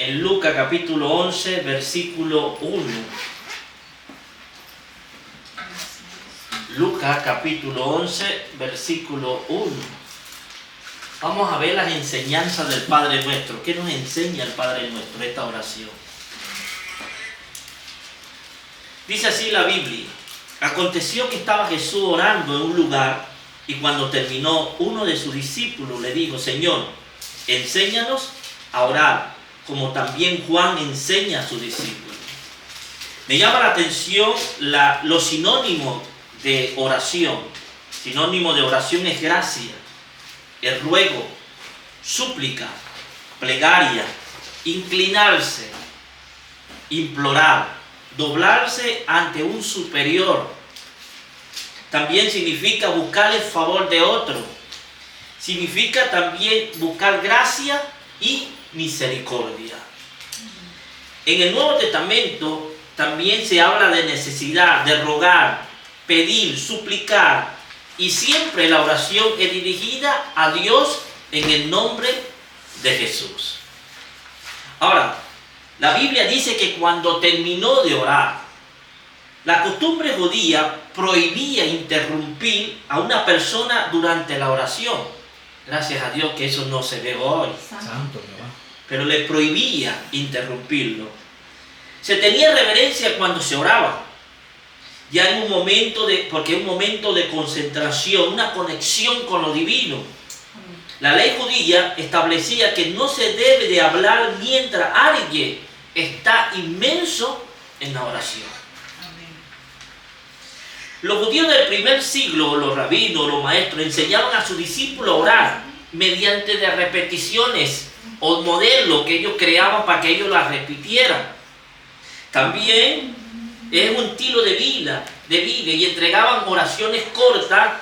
en Lucas capítulo 11, versículo 1. Lucas capítulo 11, versículo 1. Vamos a ver las enseñanzas del Padre Nuestro. ¿Qué nos enseña el Padre Nuestro esta oración? Dice así la Biblia: aconteció que estaba Jesús orando en un lugar, y cuando terminó, uno de sus discípulos le dijo: Señor, enséñanos a orar, como también Juan enseña a sus discípulos. Me llama la atención los sinónimos de oración. Sinónimo de oración es gracia, el ruego, súplica, plegaria, inclinarse, implorar, doblarse ante un superior. También significa buscar el favor de otro. Significa también buscar gracia y misericordia. En el Nuevo Testamento también se habla de necesidad, de rogar, pedir, suplicar, y siempre la oración es dirigida a Dios en el nombre de Jesús. Ahora, la Biblia dice que cuando terminó de orar, la costumbre judía prohibía interrumpir a una persona durante la oración. Gracias a Dios que eso no se ve hoy. Santo Jehová. Pero le prohibía interrumpirlo. Se tenía reverencia cuando se oraba. Ya en un momento porque es un momento de concentración, una conexión con lo divino. La ley judía establecía que no se debe de hablar mientras alguien está inmerso en la oración. Los judíos del primer siglo, los rabinos, los maestros, enseñaban a sus discípulos a orar mediante de repeticiones o modelos que ellos creaban para que ellos las repitieran. También es un estilo de vida y entregaban oraciones cortas,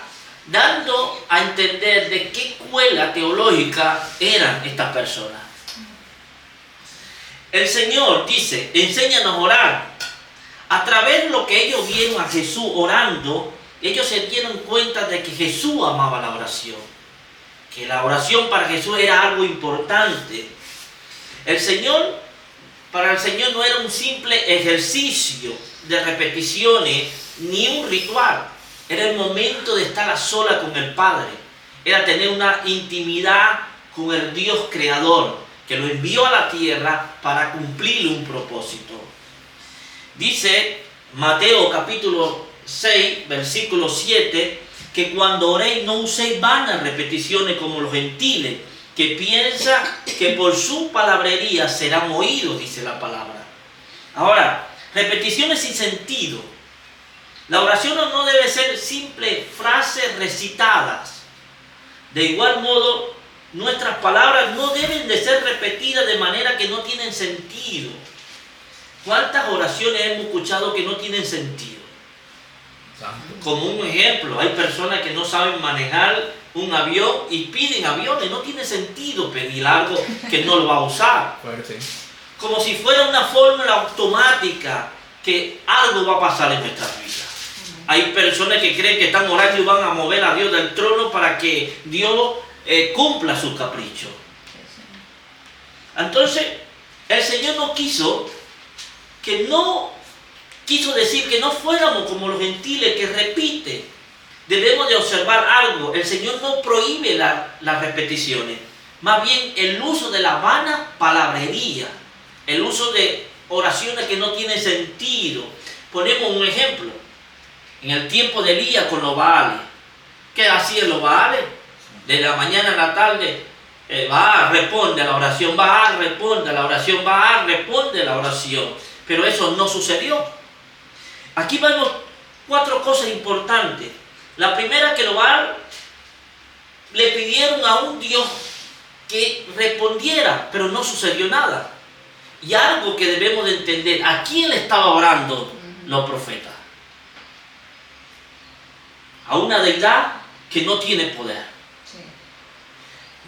dando a entender de qué escuela teológica eran estas personas. El Señor dice: enséñanos a orar. A través de lo que ellos vieron a Jesús orando, ellos se dieron cuenta de que Jesús amaba la oración. Que la oración para Jesús era algo importante. Para el Señor no era un simple ejercicio de repeticiones ni un ritual. Era el momento de estar a solas con el Padre. Era tener una intimidad con el Dios creador, que lo envió a la tierra para cumplir un propósito. Dice Mateo capítulo 6, versículo 7, que cuando oréis no uséis vanas repeticiones como los gentiles, que piensan que por su palabrería serán oídos, dice la palabra. Ahora, repeticiones sin sentido. La oración no debe ser simples frases recitadas. De igual modo, nuestras palabras no deben de ser repetidas de manera que no tienen sentido. ¿Cuántas oraciones hemos escuchado que no tienen sentido? Como un ejemplo, hay personas que no saben manejar un avión y piden aviones. No tiene sentido pedir algo que no lo va a usar. Fuerte. Como si fuera una fórmula automática que algo va a pasar en nuestras vidas. Hay personas que creen que están orando y van a mover a Dios del trono para que Dios cumpla sus caprichos. Entonces, el Señor no quiso decir que no fuéramos como los gentiles que repiten. Debemos de observar algo. El Señor no prohíbe las repeticiones. Más bien el uso de la vana palabrería. El uso de oraciones que no tienen sentido. Ponemos un ejemplo. En el tiempo de Elías con los Baales. ¿Qué hacían los Baales? De la mañana a la tarde. Responde a la oración. Responde a la oración. Responde a la oración. Pero eso no sucedió. Aquí vemos 4 cosas importantes. La primera, que los Baal le pidieron a un Dios que respondiera, pero no sucedió nada. Y algo que debemos de entender: ¿a quién le estaba orando los profetas? A una deidad que no tiene poder.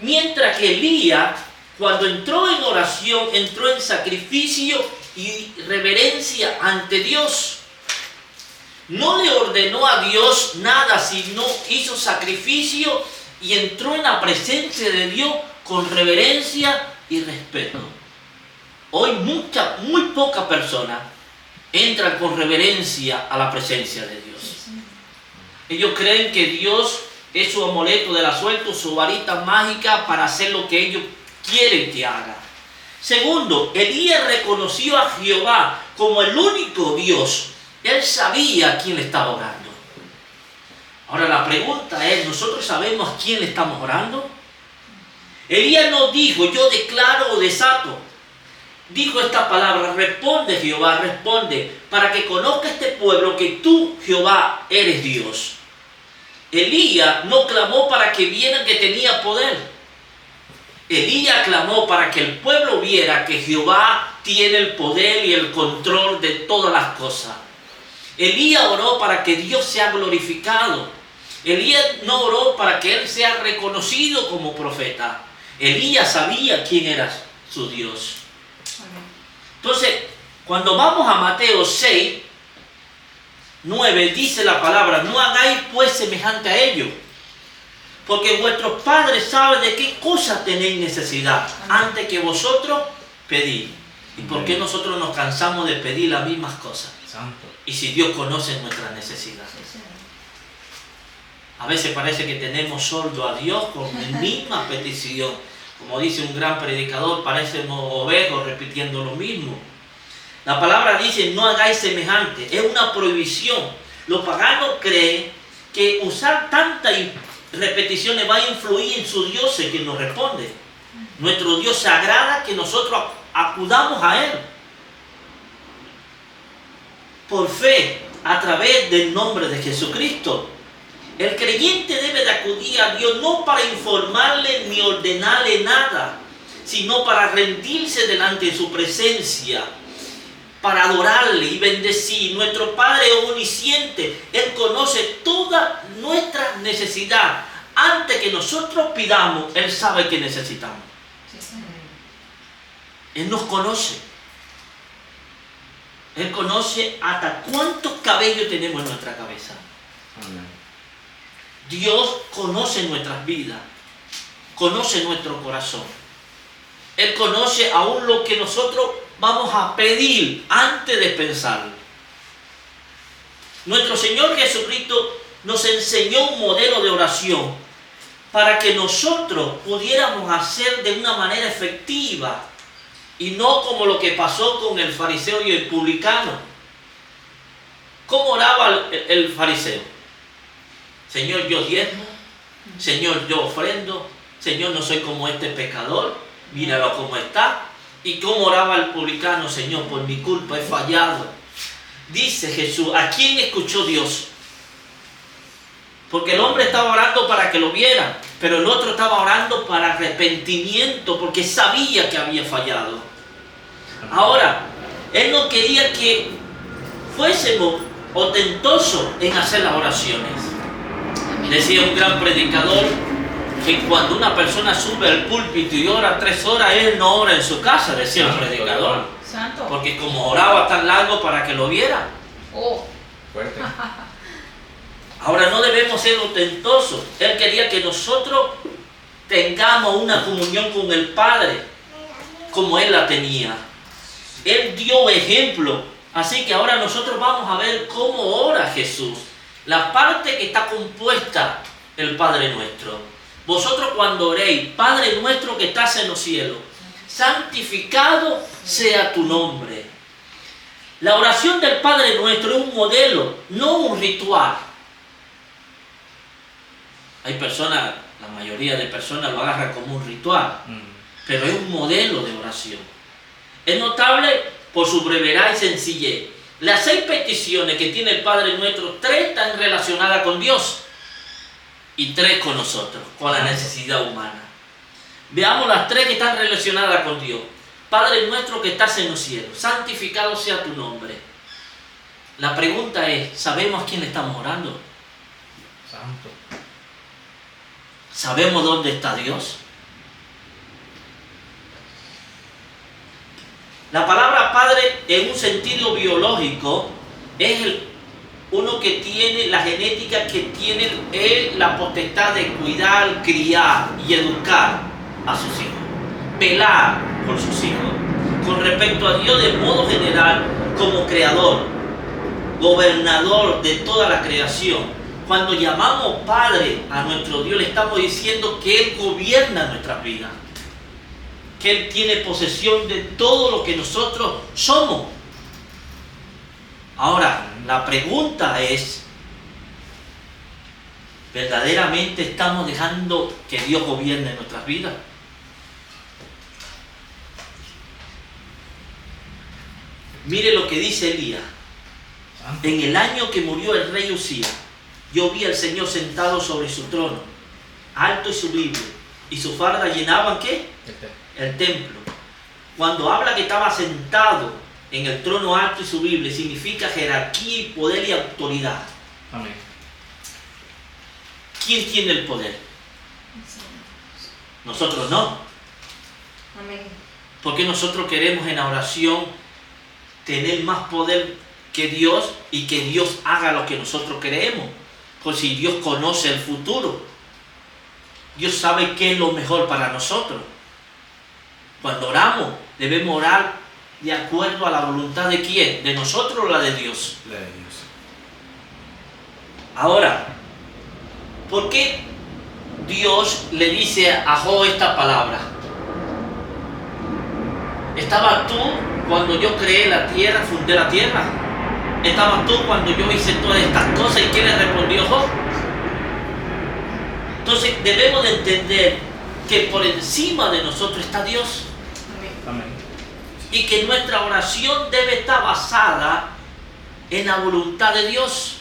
Mientras que Elías, cuando entró en oración, entró en sacrificio y reverencia ante Dios. No le ordenó a Dios nada, sino hizo sacrificio y entró en la presencia de Dios con reverencia y respeto. Hoy muy pocas personas entran con reverencia a la presencia de Dios. Ellos creen que Dios es su amuleto de la suerte, su varita mágica para hacer lo que ellos quieren que haga. Segundo, Elías reconoció a Jehová como el único Dios. Él sabía a quién le estaba orando. Ahora la pregunta es, ¿nosotros sabemos a quién le estamos orando? Elías no dijo, yo declaro o desato. Dijo esta palabra, responde Jehová, responde, para que conozca este pueblo que tú, Jehová, eres Dios. Elías no clamó para que vieran que tenía poder. Elías clamó para que el pueblo viera que Jehová tiene el poder y el control de todas las cosas. Elías oró para que Dios sea glorificado. Elías no oró para que él sea reconocido como profeta. Elías sabía quién era su Dios. Entonces, cuando vamos a Mateo 6, 9, dice la palabra, no hagáis pues semejante a ellos, porque vuestros padres saben de qué cosas tenéis necesidad antes que vosotros pedid. ¿Y por qué nosotros nos cansamos de pedir las mismas cosas? Santo. Y si Dios conoce nuestras necesidades. A veces parece que tenemos sordo a Dios con la misma petición. Como dice un gran predicador, parecemos ovejos repitiendo lo mismo. La palabra dice, no hagáis semejante. Es una prohibición. Los paganos creen que usar tantas repeticiones va a influir en su Dios que nos responde. Nuestro Dios se agrada que nosotros acudamos a Él. Por fe, a través del nombre de Jesucristo. El creyente debe de acudir a Dios no para informarle ni ordenarle nada, sino para rendirse delante de su presencia, para adorarle y bendecir. Nuestro Padre es omnisciente. Él conoce toda nuestra necesidad. Antes que nosotros pidamos, Él sabe que necesitamos. Él nos conoce. Él conoce hasta cuántos cabellos tenemos en nuestra cabeza. Amén. Dios conoce nuestras vidas, conoce nuestro corazón. Él conoce aún lo que nosotros vamos a pedir antes de pensarlo. Nuestro Señor Jesucristo nos enseñó un modelo de oración para que nosotros pudiéramos hacer de una manera efectiva y no como lo que pasó con el fariseo y el publicano. ¿Cómo oraba el fariseo? Señor, yo diezmo. Señor, yo ofrendo. Señor, no soy como este pecador. Míralo cómo está. ¿Y cómo oraba el publicano? Señor, por mi culpa he fallado. Dice Jesús, ¿a quién escuchó Dios? Porque el hombre estaba orando para que lo vieran, pero el otro estaba orando para arrepentimiento, porque sabía que había fallado. Ahora, Él no quería que fuésemos ostentosos en hacer las oraciones. Decía un gran predicador que cuando una persona sube al púlpito y ora 3 horas, él no ora en su casa, decía el predicador. Santo. Porque como oraba tan largo para que lo viera. Oh. Fuerte. Ahora no debemos ser ostentosos. Él quería que nosotros tengamos una comunión con el Padre como Él la tenía. Él dio ejemplo. Así que ahora nosotros vamos a ver cómo ora Jesús. La parte que está compuesta el Padre Nuestro. Vosotros cuando oréis, Padre Nuestro que estás en los cielos, santificado sea tu nombre. La oración del Padre Nuestro es un modelo, no un ritual. Hay personas, la mayoría de personas lo agarran como un ritual, pero es un modelo de oración. Es notable por su brevedad y sencillez. Las 6 peticiones que tiene el Padre Nuestro, 3 están relacionadas con Dios y 3 con nosotros, con la necesidad humana. Veamos las 3 que están relacionadas con Dios. Padre Nuestro que estás en los cielos, santificado sea tu nombre. La pregunta es, ¿sabemos a quién le estamos orando? Santo. ¿Sabemos dónde está Dios? La palabra padre en un sentido biológico es uno que tiene la genética que tiene la potestad de cuidar, criar y educar a sus hijos, velar por sus hijos. con respecto a Dios de modo general como creador, gobernador de toda la creación. Cuando llamamos Padre a nuestro Dios, le estamos diciendo que Él gobierna nuestras vidas, que Él tiene posesión de todo lo que nosotros somos. Ahora, la pregunta es, ¿verdaderamente estamos dejando que Dios gobierne nuestras vidas? Mire lo que dice Elías. En el año que murió el rey Usías, yo vi al Señor sentado sobre su trono, alto y sublime, y su farda llenaban ¿qué? El templo. Cuando habla que estaba sentado en el trono alto y sublime, significa jerarquía y poder y autoridad. Amén. ¿Quién tiene el poder? Nosotros no. Amén. Porque nosotros queremos en la oración tener más poder que Dios y que Dios haga lo que nosotros queremos. Pues si Dios conoce el futuro, Dios sabe qué es lo mejor para nosotros. Cuando oramos, debemos orar de acuerdo a la voluntad de quién, de nosotros o la de Dios. La de Dios. Ahora, ¿por qué Dios le dice a Job esta palabra? ¿Estabas tú cuando yo creé la tierra, fundé la tierra? ¿Estabas tú cuando yo hice todas estas cosas? ¿Y qué le respondió Job? Entonces debemos de entender que por encima de nosotros está Dios. Amén. Y que nuestra oración debe estar basada en la voluntad de Dios,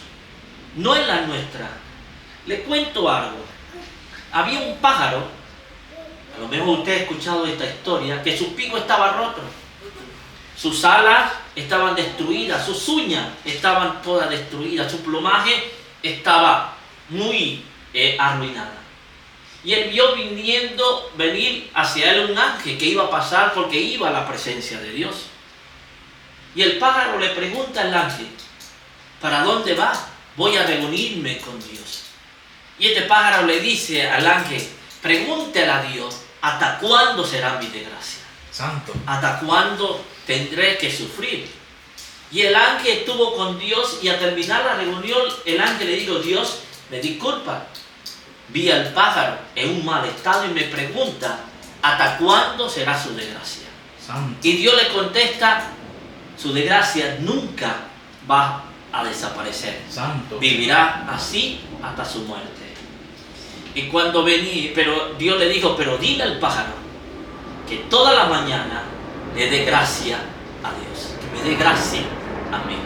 no en la nuestra. Le cuento algo. Había un pájaro, a lo mejor usted ha escuchado esta historia, que su pico estaba roto. Sus alas estaban destruidas, sus uñas estaban todas destruidas, su plumaje estaba muy arruinada. Y él vio venir hacia él un ángel que iba a pasar porque iba a la presencia de Dios. Y el pájaro le pregunta al ángel, ¿para dónde va? Voy a reunirme con Dios. Y este pájaro le dice al ángel, pregúntale a Dios, ¿hasta cuándo será mi desgracia? Santo. ¿Hasta cuándo tendré que sufrir? Y el ángel estuvo con Dios y al terminar la reunión, el ángel le dijo, Dios, me disculpa. Vi al pájaro en un mal estado y me pregunta, ¿hasta cuándo será su desgracia? Santo. Y Dios le contesta, su desgracia nunca va a desaparecer. Santo. Vivirá así hasta su muerte. Y cuando vení, pero Dios le dijo, pero dile al pájaro que toda la mañana le dé gracia a Dios, que me dé gracia a mí.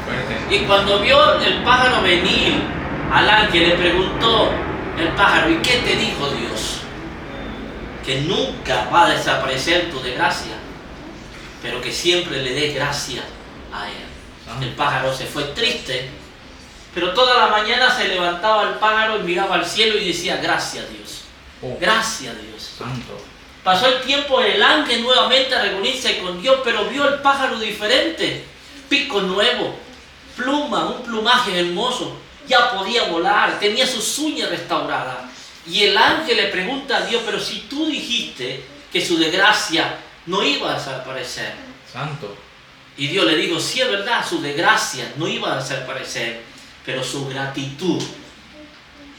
Fuerte. Y cuando vio el pájaro venir al ángel, le preguntó el pájaro, ¿y qué te dijo Dios? Que nunca va a desaparecer tu desgracia, pero que siempre le dé gracia a él. El pájaro se fue triste, pero toda la mañana se levantaba el pájaro y miraba al cielo y decía, gracias Dios, gracias Dios. Santo. Pasó el tiempo, el ángel nuevamente a reunirse con Dios, pero vio el pájaro diferente, pico nuevo, pluma, un plumaje hermoso, ya podía volar, tenía sus uñas restauradas. Y el ángel le pregunta a Dios, pero si tú dijiste que su desgracia no iba a desaparecer. Santo. Y Dios le dijo, sí es verdad, su desgracia no iba a desaparecer, pero su gratitud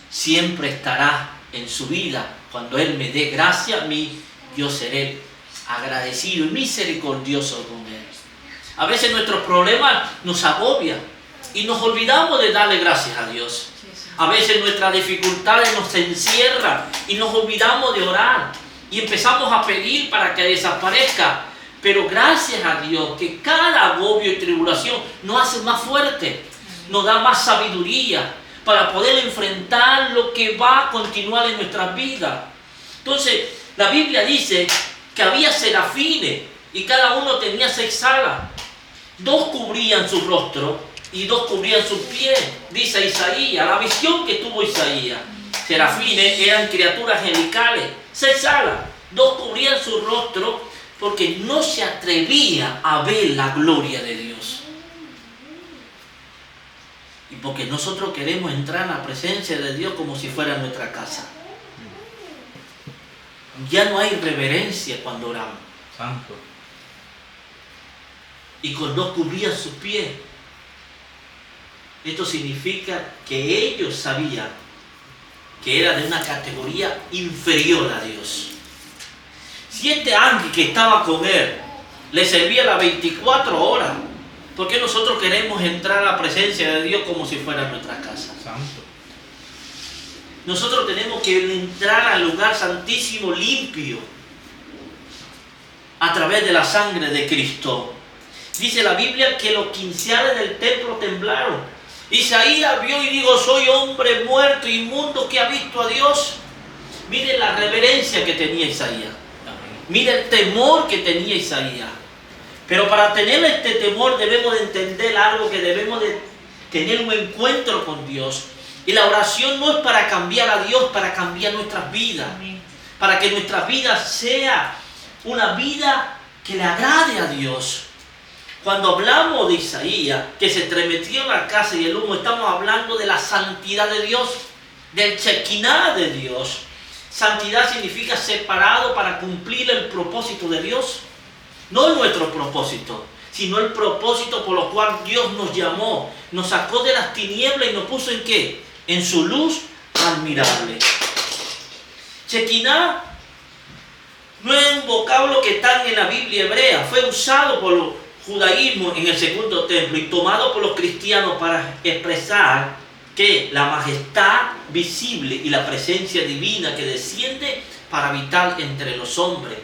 siempre estará en su vida. Cuando Él me dé gracia a mí, yo seré agradecido y misericordioso con Él. A veces nuestros problemas nos agobian y nos olvidamos de darle gracias a Dios. A veces nuestras dificultades nos encierran y nos olvidamos de orar y empezamos a pedir para que desaparezca. Pero gracias a Dios que cada agobio y tribulación nos hace más fuerte, nos da más sabiduría para poder enfrentar lo que va a continuar en nuestras vidas. Entonces, la Biblia dice que había serafines y cada uno tenía 6 alas. 2 cubrían su rostro y 2 cubrían sus pies, dice Isaías, la visión que tuvo Isaías. Serafines eran criaturas angelicales, 6 alas, 2 cubrían su rostro porque no se atrevía a ver la gloria de Dios. Y porque nosotros queremos entrar en la presencia de Dios como si fuera nuestra casa. Ya no hay reverencia cuando oramos. Santo. y con no cubrían sus pies. Esto significa que ellos sabían que era de una categoría inferior a Dios. Si este ángel que estaba con él le servía las 24 horas, ¿por qué nosotros queremos entrar a la presencia de Dios como si fuera nuestra casa? Santo. Nosotros tenemos que entrar al lugar santísimo limpio a través de la sangre de Cristo. Dice la Biblia que los quinceales del templo temblaron. Isaías vio y dijo: soy hombre muerto, inmundo, que ha visto a Dios. Mire la reverencia que tenía Isaías. Mire el temor que tenía Isaías. Pero para tener este temor debemos de entender algo, que debemos de tener un encuentro con Dios. Y la oración no es para cambiar a Dios, para cambiar nuestras vidas. Para que nuestra vida sea una vida que le agrade a Dios. Cuando hablamos de Isaías, que se estremeció la casa y el humo, estamos hablando de la santidad de Dios, del Shekinah de Dios. Santidad significa separado para cumplir el propósito de Dios. No nuestro propósito, sino el propósito por lo cual Dios nos llamó, nos sacó de las tinieblas y nos puso ¿en qué? En su luz admirable. Shekinah no es un vocablo que está en la Biblia hebrea, fue usado por los judaísmos en el segundo templo y tomado por los cristianos para expresar que la majestad visible y la presencia divina que desciende para habitar entre los hombres.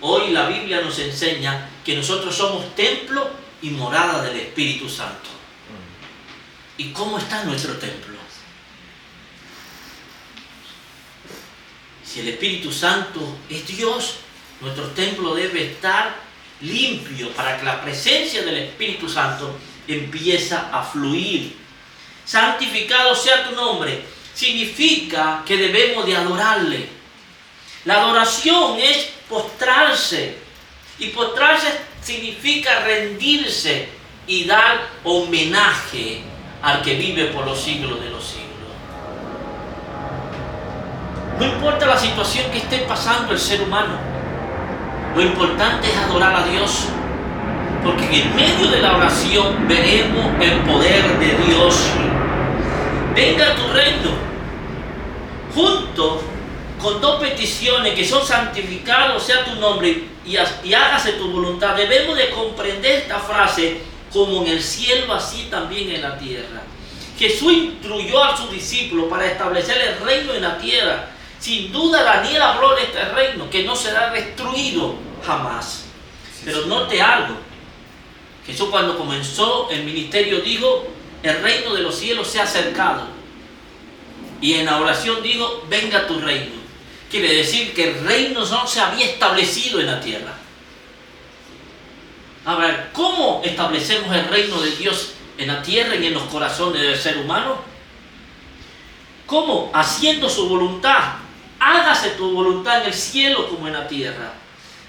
Hoy la Biblia nos enseña que nosotros somos templo y morada del Espíritu Santo. ¿Y cómo está nuestro templo? Si el Espíritu Santo es Dios, nuestro templo debe estar limpio para que la presencia del Espíritu Santo empiece a fluir. Santificado sea tu nombre. Significa que debemos de adorarle. La adoración es postrarse. Y postrarse significa rendirse y dar homenaje al que vive por los siglos de los siglos. No importa la situación que esté pasando el ser humano, lo importante es adorar a Dios, porque en medio de la oración veremos el poder de Dios. Venga tu reino, junto con dos peticiones que son: santificado sea tu nombre y hágase tu voluntad. Debemos de comprender esta frase como en el cielo, así también en la tierra. Jesús instruyó a sus discípulos para establecer el reino en la tierra. Sin duda Daniel habló de este reino que no será destruido jamás. Pero note algo. Jesús, cuando comenzó el ministerio, dijo: el reino de los cielos se ha acercado. Y en la oración dijo: venga tu reino. Quiere decir que el reino no se había establecido en la tierra. Ahora, ¿cómo establecemos el reino de Dios en la tierra y en los corazones del ser humano? ¿Cómo? Haciendo su voluntad. Hágase tu voluntad en el cielo como en la tierra.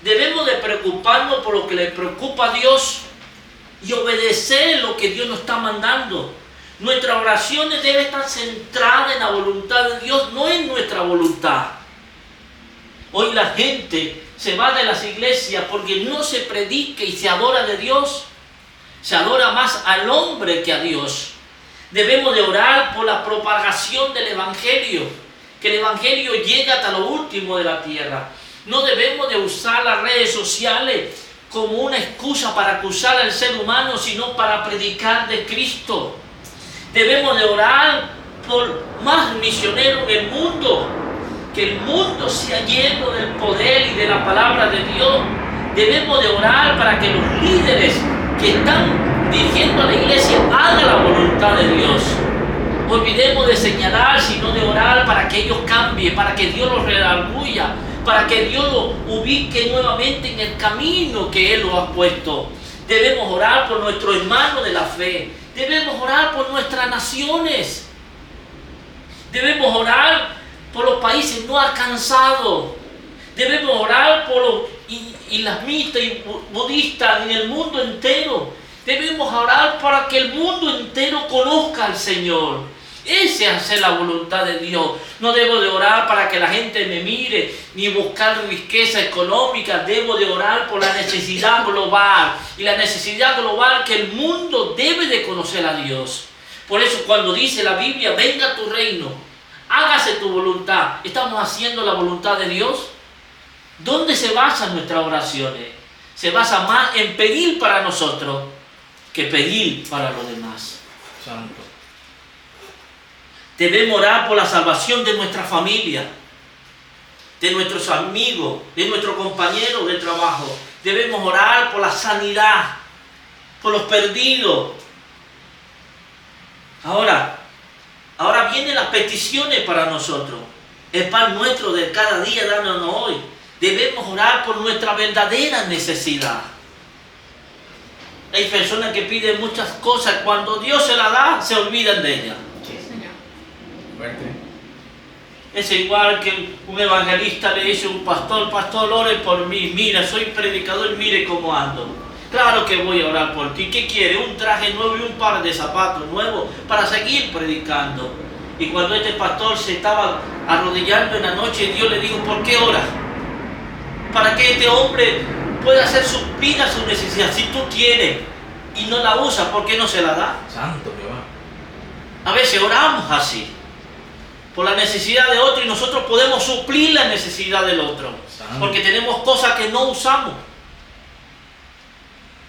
Debemos de preocuparnos por lo que le preocupa a Dios y obedecer lo que Dios nos está mandando. Nuestras oraciones deben estar centradas en la voluntad de Dios, no en nuestra voluntad. Hoy la gente se va de las iglesias porque no se predica y se adora de Dios. Se adora más al hombre que a Dios. Debemos de orar por la propagación del Evangelio. Que el Evangelio llegue hasta lo último de la tierra. No debemos de usar las redes sociales como una excusa para acusar al ser humano, sino para predicar de Cristo. Debemos de orar por más misioneros en el mundo. Que el mundo sea lleno del poder y de la palabra de Dios. Debemos de orar para que los líderes que están dirigiendo a la iglesia hagan la voluntad de Dios. Olvidemos de señalar, sino de orar para que ellos cambien, para que Dios los redarguya, para que Dios los ubique nuevamente en el camino que Él los ha puesto. Debemos orar por nuestros hermanos de la fe. Debemos orar por nuestras naciones. Debemos orar por los países no alcanzados. Debemos orar por los islamistas y budistas en el mundo entero. Debemos orar para que el mundo entero conozca al Señor. Ese es hacer la voluntad de Dios. No debo de orar para que la gente me mire, ni buscar riqueza económica. Debo de orar por la necesidad global. Y la necesidad global que el mundo debe de conocer a Dios. Por eso cuando dice la Biblia, venga tu reino, hágase tu voluntad. ¿Estamos haciendo la voluntad de Dios? ¿Dónde se basan nuestras oraciones? Se basa más en pedir para nosotros que pedir para los demás. Santo. Debemos orar por la salvación de nuestra familia, de nuestros amigos, de nuestros compañeros de trabajo. Debemos orar por la sanidad, por los perdidos. Ahora vienen las peticiones para nosotros. El pan nuestro de cada día, dándonos hoy. Debemos orar por nuestra verdadera necesidad. Hay personas que piden muchas cosas, cuando Dios se las da, se olvidan de ellas. Sí, Señor. Fuerte. Es igual que un evangelista le dice a un pastor, pastor, ore por mí, mira, soy predicador, mire cómo ando. Claro que voy a orar por ti. ¿Qué quiere? Un traje nuevo y un par de zapatos nuevos para seguir predicando. Y cuando este pastor se estaba arrodillando en la noche, Dios le dijo, ¿por qué oras? Para que este hombre pueda hacer suplir a su necesidad. Si tú tienes y no la usas, ¿por qué no se la da? Santo Jehová. A veces oramos así, por la necesidad de otro, y nosotros podemos suplir la necesidad del otro, porque tenemos cosas que no usamos.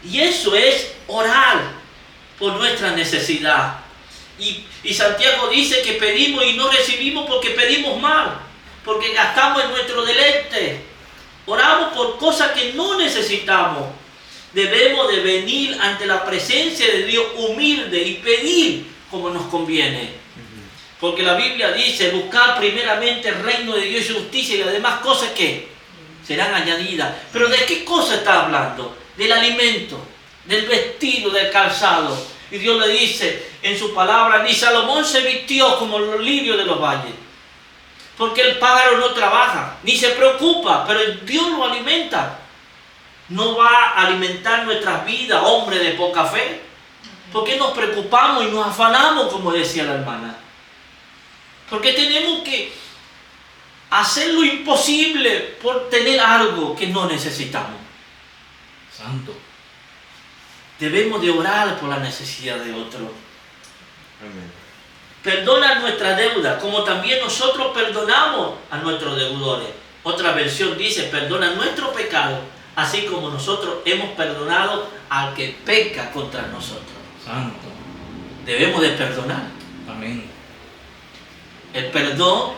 Y eso es orar por nuestra necesidad. Y Santiago dice que pedimos y no recibimos porque pedimos mal, porque gastamos en nuestro deleite. Oramos por cosas que no necesitamos. Debemos de venir ante la presencia de Dios humilde y pedir como nos conviene. Porque la Biblia dice, buscar primeramente el reino de Dios y su justicia, y las demás cosas que serán añadidas. Pero ¿de qué cosa está hablando? Del alimento, del vestido, del calzado. Y Dios le dice en su palabra, ni Salomón se vistió como los lirios de los valles. Porque el pájaro no trabaja, ni se preocupa, pero Dios lo alimenta. ¿No va a alimentar nuestras vidas, hombre de poca fe? ¿Por qué nos preocupamos y nos afanamos, como decía la hermana? Porque tenemos que hacer lo imposible por tener algo que no necesitamos. Santo. Debemos de orar por la necesidad de otro. Amén. Perdona nuestras deudas, como también nosotros perdonamos a nuestros deudores. Otra versión dice, perdona nuestro pecado, así como nosotros hemos perdonado al que peca contra nosotros. Santo. Debemos de perdonar. Amén. El perdón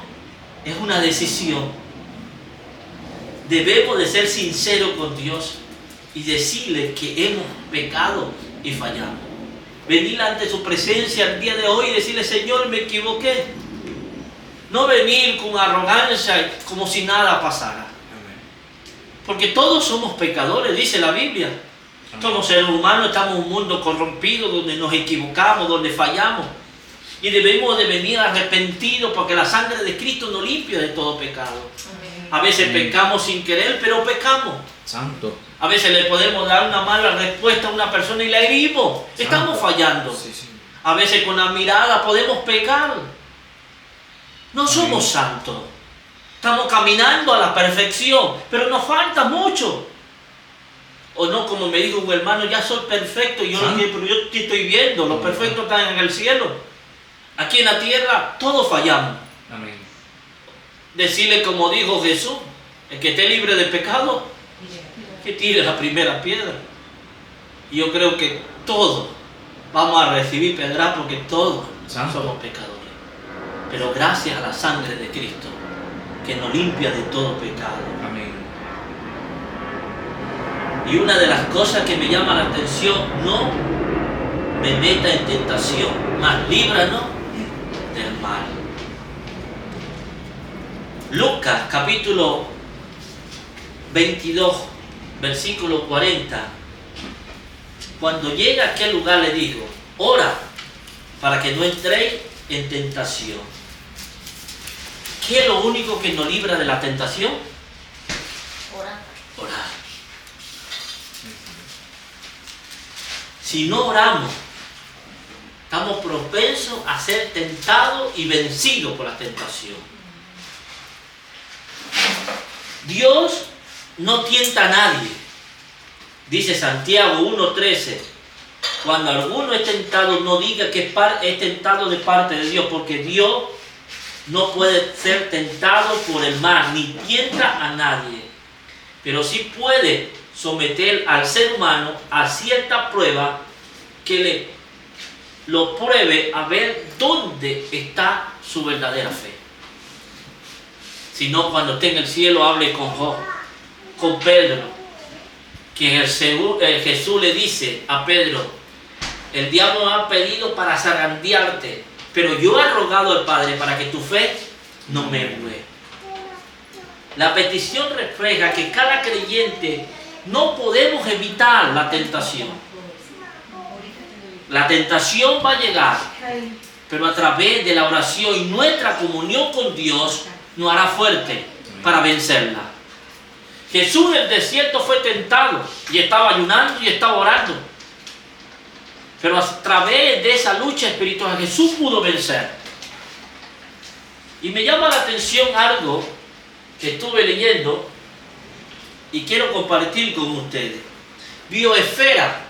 es una decisión. Debemos de ser sinceros con Dios y decirle que hemos pecado y fallado. Venir ante su presencia el día de hoy y decirle, Señor, me equivoqué. No venir con arrogancia como si nada pasara. Amén. Porque todos somos pecadores, dice la Biblia. Amén. Somos seres humanos, estamos en un mundo corrompido donde nos equivocamos, donde fallamos. Y debemos de venir arrepentidos porque la sangre de Cristo nos limpia de todo pecado. Amén. A veces Amén. pecamos sin querer, pero pecamos. Santo. A veces le podemos dar una mala respuesta a una persona y la herimos. Estamos fallando. Sí, sí. A veces con la mirada podemos pecar. No somos santos. Estamos caminando a la perfección, pero nos falta mucho. O no, como me dijo un hermano, ya soy perfecto, pero yo te estoy viendo, los perfectos están en el cielo. Aquí en la tierra todos fallamos. Amén. Decirle como dijo Jesús, el que esté libre de pecado, que tire la primera piedra. Y yo creo que todos vamos a recibir piedra porque todos somos pecadores. Pero gracias a la sangre de Cristo, que nos limpia de todo pecado. Amén. Y una de las cosas que me llama la atención, no me meta en tentación, mas líbranos del mal. Lucas capítulo 22, versículo 40. Cuando llega a aquel lugar le digo, ora para que no entréis en tentación. ¿Qué es lo único que nos libra de la tentación? Orar. Orar. Si no oramos, Estamos propensos a ser tentados y vencidos por la tentación. Dios no tienta a nadie. Dice Santiago 1:13. Cuando alguno es tentado, no diga que es tentado de parte de Dios, porque Dios no puede ser tentado por el mal, ni tienta a nadie. Pero sí puede someter al ser humano a cierta prueba que lo pruebe a ver dónde está su verdadera fe. Si no, cuando esté en el cielo, hable con Job, con Pedro, que Jesús le dice a Pedro: el diablo me ha pedido para zarandearte, pero yo he rogado al Padre para que tu fe no mengue. La petición refleja que cada creyente no podemos evitar la tentación. La tentación va a llegar, pero a través de la oración y nuestra comunión con Dios nos hará fuerte para vencerla. Jesús en el desierto fue tentado y estaba ayunando y estaba orando. Pero a través de esa lucha espiritual Jesús pudo vencer. Y me llama la atención algo que estuve leyendo y quiero compartir con ustedes. Bioesfera,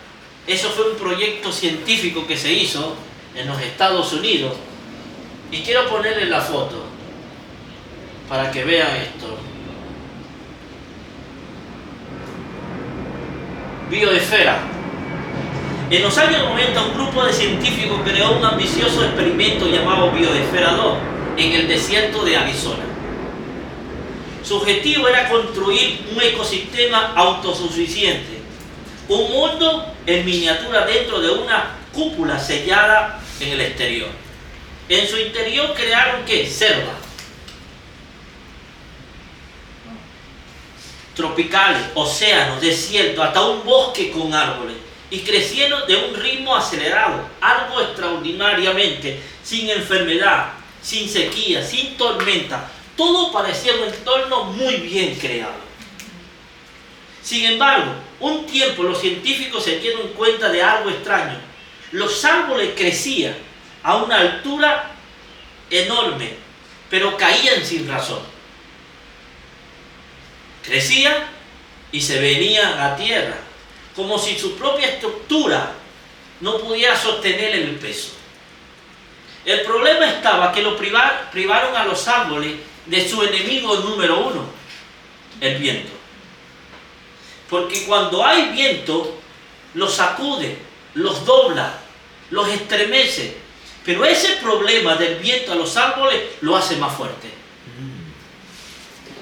eso fue un proyecto científico que se hizo en los Estados Unidos. Y quiero ponerle la foto para que vean esto. Bioesfera. En los años 90 un grupo de científicos creó un ambicioso experimento llamado Bioesfera 2 en el desierto de Arizona. Su objetivo era construir un ecosistema autosuficiente, un mundo en miniatura dentro de una cúpula sellada en el exterior. En su interior crearon ¿qué? Selvas tropicales, océanos, desiertos, hasta un bosque con árboles. Y crecieron de un ritmo acelerado, algo extraordinariamente, sin enfermedad, sin sequía, sin tormenta. Todo parecía un entorno muy bien creado. Sin embargo, un tiempo los científicos se dieron cuenta de algo extraño. Los árboles crecían a una altura enorme, pero caían sin razón. Crecían y se venían a tierra, como si su propia estructura no pudiera sostener el peso. El problema estaba que lo privaron a los árboles de su enemigo número uno, el viento. Porque cuando hay viento, los sacude, los dobla, los estremece. Pero ese problema del viento a los árboles lo hace más fuerte.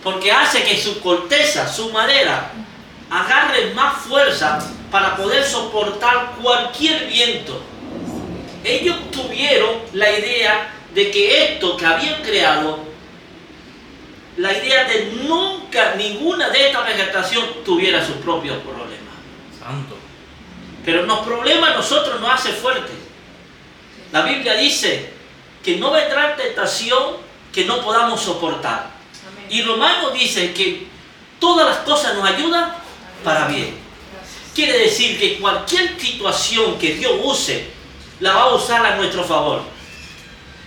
Porque hace que su corteza, su madera, agarre más fuerza para poder soportar cualquier viento. Ellos tuvieron la idea de que esto que habían creado, la idea de nunca ninguna de esta vegetación tuviera sus propios problemas. Santo. Pero los problemas a nosotros nos hace fuertes. La Biblia dice que no vendrá tentación que no podamos soportar. Amén. Y Romanos dice que todas las cosas nos ayudan para bien. Quiere decir que cualquier situación que Dios use, la va a usar a nuestro favor.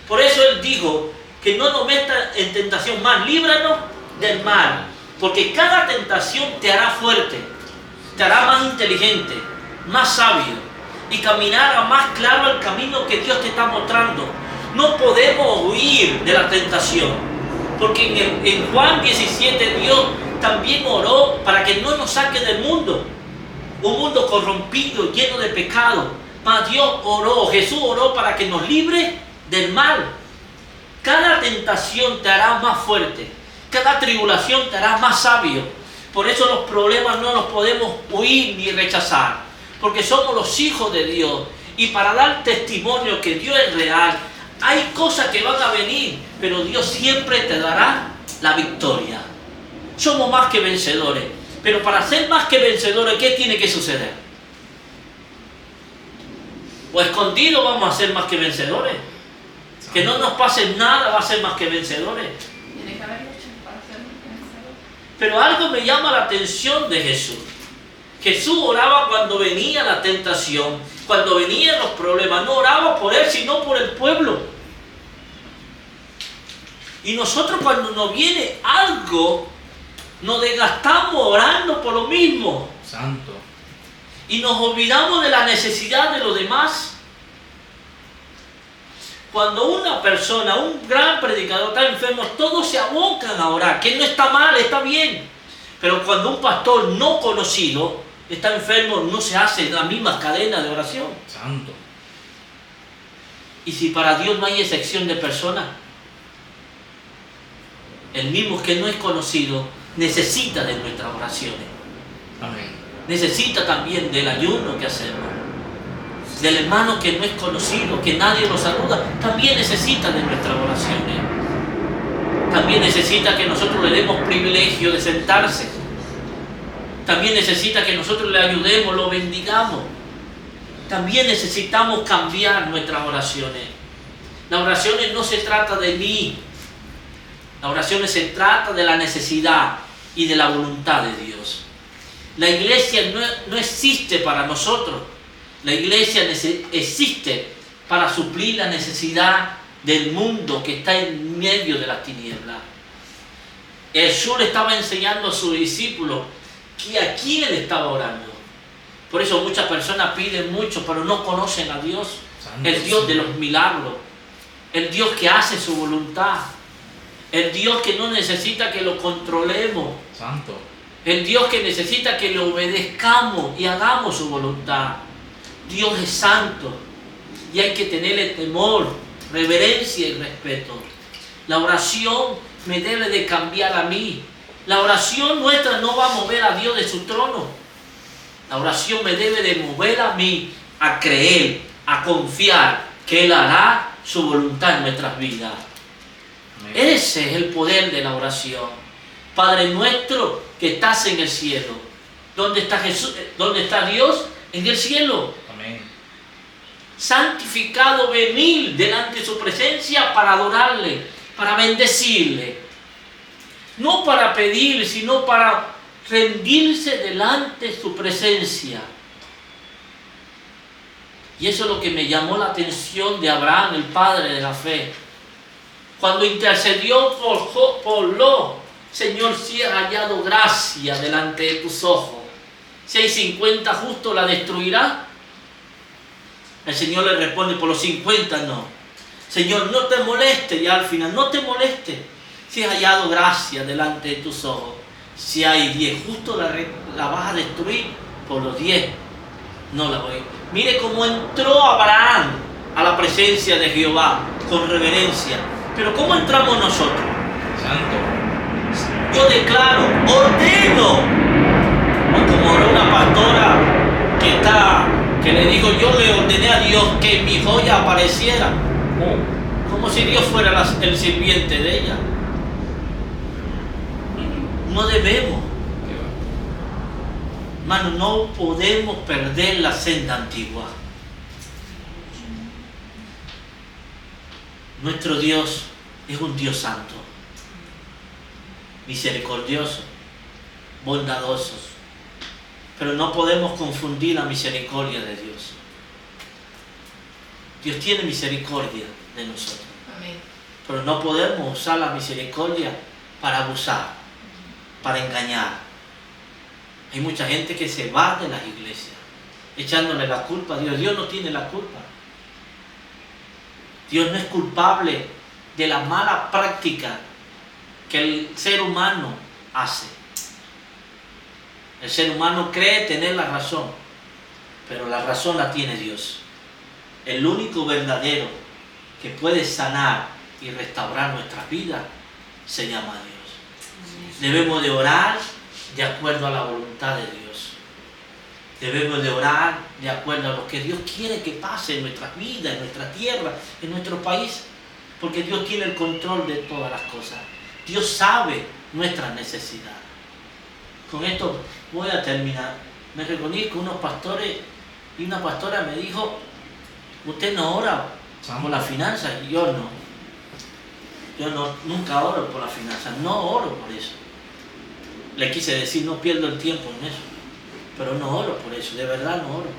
Por eso Él dijo que no nos meta en tentación más, líbranos del mal. Porque cada tentación te hará fuerte, te hará más inteligente, más sabio, y caminará más claro el camino que Dios te está mostrando. No podemos huir de la tentación, porque en Juan 17 Dios también oró para que no nos saque del mundo, un mundo corrompido, lleno de pecado. Mas Dios oró, Jesús oró para que nos libre del mal. Cada tentación te hará más fuerte, cada tribulación te hará más sabio. Por eso los problemas no los podemos huir ni rechazar, porque somos los hijos de Dios. Y para dar testimonio que Dios es real, hay cosas que van a venir, pero Dios siempre te dará la victoria. Somos más que vencedores, pero para ser más que vencedores, ¿qué tiene que suceder? O escondido vamos a ser más que vencedores. Que no nos pase nada, va a ser más que vencedores. Tiene que haber lucha para ser vencedor. Pero algo me llama la atención de Jesús. Jesús oraba cuando venía la tentación, cuando venían los problemas. No oraba por él, sino por el pueblo. Y nosotros cuando nos viene algo, nos desgastamos orando por lo mismo. Santo. Y nos olvidamos de la necesidad de los demás. Cuando una persona, un gran predicador está enfermo, todos se abocan a orar, que no está mal, está bien. Pero cuando un pastor no conocido está enfermo, no se hace la misma cadena de oración. Santo. Y si para Dios no hay excepción de personas, el mismo que no es conocido necesita de nuestras oraciones. Amén. Necesita también del ayuno que hacemos. Del hermano que no es conocido, que nadie lo saluda, también necesita de nuestras oraciones. También necesita que nosotros le demos privilegio de sentarse. También necesita que nosotros le ayudemos, lo bendigamos. También necesitamos cambiar nuestras oraciones. Las oraciones no se trata de mí. Las oraciones se trata de la necesidad y de la voluntad de Dios. La iglesia no existe para nosotros. La iglesia existe para suplir la necesidad del mundo que está en medio de las tinieblas. Jesús le estaba enseñando a sus discípulos que a quién le estaba orando. Por eso muchas personas piden mucho, pero no conocen a Dios. Santo, El Dios de Señor. los milagros. El Dios que hace su voluntad. El Dios que no necesita que lo controlemos. Santo. El Dios que necesita que le obedezcamos y hagamos su voluntad. Dios es santo y hay que tenerle temor, reverencia y respeto. La oración me debe de cambiar a mí. La oración nuestra no va a mover a Dios de su trono. La oración me debe de mover a mí a creer, a confiar que Él hará su voluntad en nuestras vidas. Amén. Ese es el poder de la oración. Padre nuestro que estás en el cielo. ¿Dónde está Jesús? ¿Dónde está Dios? En el cielo. Amén. Santificado, venir delante de su presencia para adorarle, para bendecirle. No para pedir, sino para rendirse delante de su presencia. Y eso es lo que me llamó la atención de Abraham, el padre de la fe. Cuando intercedió por Lot, Señor, si he hallado gracia delante de tus ojos, si hay 50 justos, ¿la destruirá? El Señor le responde, por los 50 no. Señor, no te moleste, ya al final, no te moleste. Si he hallado gracia delante de tus ojos, si hay 10 justos, la vas a destruir, por los 10 no la voy. Mire cómo entró Abraham a la presencia de Jehová con reverencia. Pero ¿cómo entramos nosotros? Santo. Yo declaro, ordeno. O como era una pastora que le dijo, yo le ordené a Dios que mi joya apareciera. Como si Dios fuera el sirviente de ella. No debemos. Hermano, no podemos perder la senda antigua. Nuestro Dios es un Dios santo, misericordioso, bondadoso. Pero no podemos confundir la misericordia de Dios. Dios tiene misericordia de nosotros. Amén. Pero no podemos usar la misericordia para abusar, para engañar. Hay mucha gente que se va de las iglesias, echándole la culpa a Dios. Dios no tiene la culpa. Dios no es culpable de la mala práctica que el ser humano hace. El ser humano cree tener la razón, pero la razón la tiene Dios. El único verdadero que puede sanar y restaurar nuestras vidas se llama Dios. Debemos de orar de acuerdo a la voluntad de Dios. Debemos de orar de acuerdo a lo que Dios quiere que pase en nuestras vidas, en nuestra tierra, en nuestro país. Porque Dios tiene el control de todas las cosas. Dios sabe nuestras necesidades. Con esto voy a terminar. Me reuní con unos pastores y una pastora me dijo, usted no ora por las finanzas. Y yo no. Yo no, nunca oro por las finanzas. No oro por eso. Le quise decir, no pierdo el tiempo en eso. pero no oro por eso, de verdad no oro.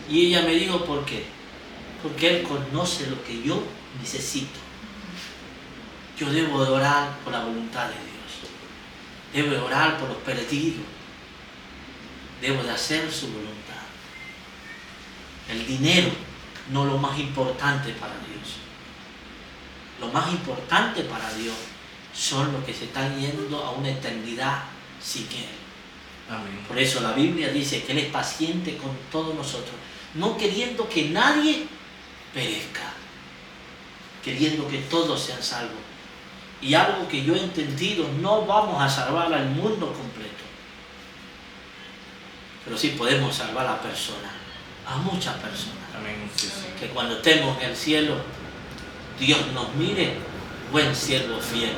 Y ella me dijo, ¿por qué? Porque Él conoce lo que yo necesito. Yo debo de orar por la voluntad de Dios. Debo de orar por los perdidos. Debo de hacer su voluntad. El dinero no es lo más importante para Dios. Lo más importante para Dios son los que se están yendo a una eternidad sin Él. Amén. Por eso la Biblia dice que Él es paciente con todos nosotros, no queriendo que nadie perezca, queriendo que todos sean salvos. Y algo que yo he entendido, no vamos a salvar al mundo completo, pero sí podemos salvar a personas, a muchas personas. Amén. Sí, sí. Que cuando estemos en el cielo, Dios nos mire, buen siervo fiel.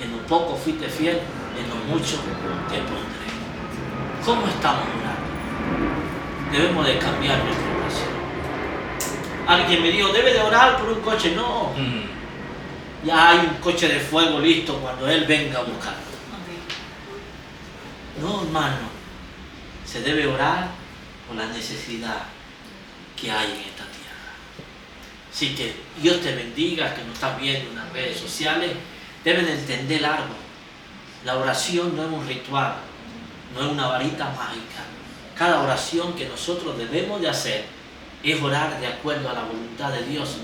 En lo poco fuiste fiel, en lo mucho te pondré. ¿Cómo estamos orando? Debemos de cambiar nuestra oración. Alguien me dijo, debe de orar por un coche. No, ya hay un coche de fuego listo cuando Él venga a buscarlo. No, hermano, se debe orar por la necesidad que hay en esta tierra. Así que Dios te bendiga, que nos estás viendo en las redes sociales. Deben de entender algo. La oración no es un ritual, no es una varita mágica. Cada oración que nosotros debemos de hacer es orar de acuerdo a la voluntad de Dios,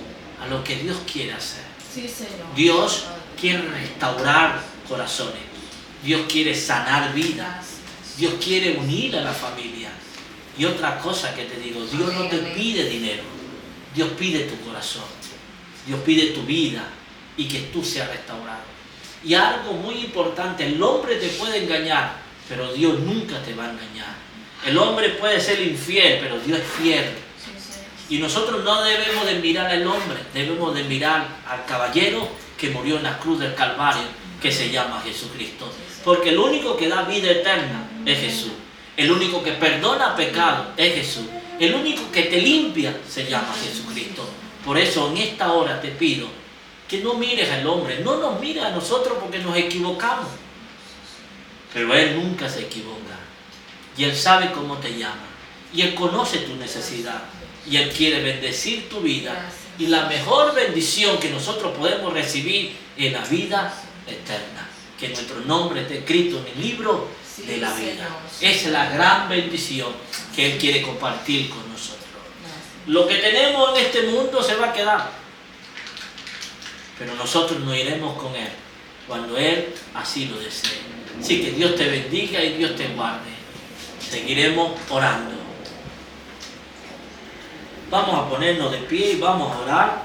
a lo que Dios quiere hacer. Sí, Señor. Dios quiere restaurar corazones. Dios quiere sanar vidas. Dios quiere unir a la familia. Y otra cosa que te digo, Dios no te pide dinero. Dios pide tu corazón. Dios pide tu vida y que tú seas restaurado. Y algo muy importante, el hombre te puede engañar, pero Dios nunca te va a engañar. El hombre puede ser infiel, pero Dios es fiel. Y nosotros no debemos de mirar al hombre, debemos de mirar al caballero que murió en la cruz del Calvario, que se llama Jesucristo. Porque el único que da vida eterna es Jesús. El único que perdona pecado es Jesús. El único que te limpia se llama Jesucristo. Por eso en esta hora te pido que no mires al hombre, no nos mires a nosotros porque nos equivocamos. Pero Él nunca se equivoca. Y Él sabe cómo te llama. Y Él conoce tu necesidad. Y Él quiere bendecir tu vida. Y la mejor bendición que nosotros podemos recibir es la vida eterna. Que nuestro nombre esté escrito en el libro de la vida. Esa es la gran bendición que Él quiere compartir con nosotros. Lo que tenemos en este mundo se va a quedar. Pero nosotros nos iremos con Él cuando Él así lo desee. Así que Dios te bendiga y Dios te guarde. Seguiremos orando. Vamos a ponernos de pie y vamos a orar.